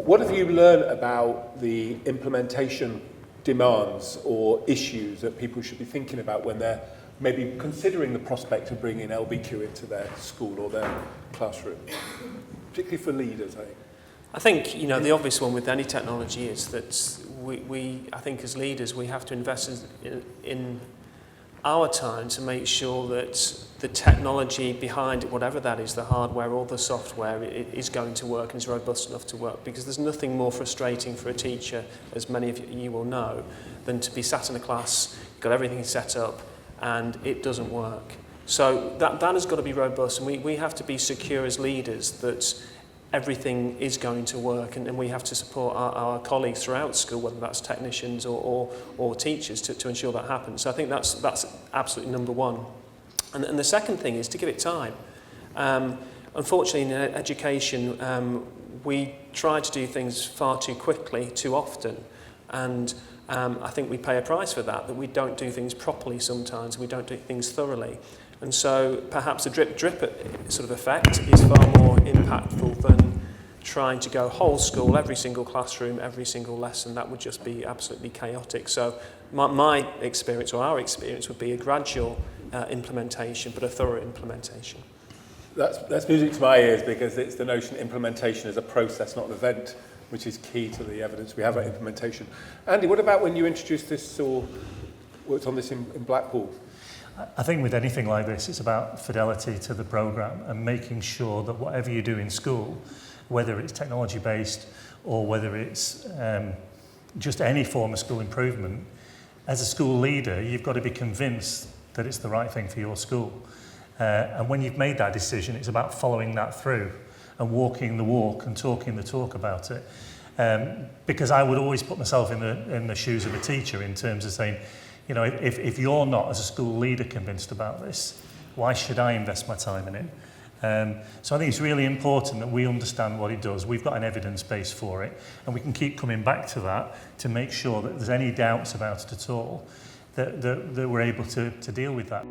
What have you learned about the implementation demands or issues that people should be thinking about when they're maybe considering the prospect of bringing LBQ into their school or their classroom, particularly for leaders, I think? I think, you know, the obvious one with any technology is that I think as leaders, we have to invest in our time to make sure that the technology behind it, whatever that is, the hardware or the software, it is going to work and is robust enough to work. Because there's nothing more frustrating for a teacher, as many of you will know, than to be sat in a class, you've got everything set up, and it doesn't work. So that has got to be robust, and we have to be secure as leaders that everything is going to work, and we have to support our colleagues throughout school, whether that's technicians or teachers, to ensure that happens. So I think that's absolutely number one. And the second thing is to give it time. Unfortunately, in education, we try to do things far too quickly, too often, and I think we pay a price for that we don't do things properly sometimes, we don't do things thoroughly. And so perhaps a drip sort of effect is far more impactful than trying to go whole school, every single classroom, every single lesson. That would just be absolutely chaotic. So my experience, or our experience, would be a gradual implementation, but a thorough implementation. That's music to my ears, because it's the notion implementation is a process, not an event, which is key to the evidence we have at implementation. Andy, what about when you introduced this or worked on this in Blackpool? I think with anything like this, it's about fidelity to the programme and making sure that whatever you do in school, whether it's technology-based or whether it's just any form of school improvement, as a school leader, you've got to be convinced that it's the right thing for your school. And when you've made that decision, it's about following that through and walking the walk and talking the talk about it. Because I would always put myself in the shoes of a teacher in terms of saying, you know, if you're not, as a school leader, convinced about this, why should I invest my time in it? So I think it's really important that we understand what it does. We've got an evidence base for it, and we can keep coming back to that to make sure that if there's any doubts about it at all, that we're able to deal with that.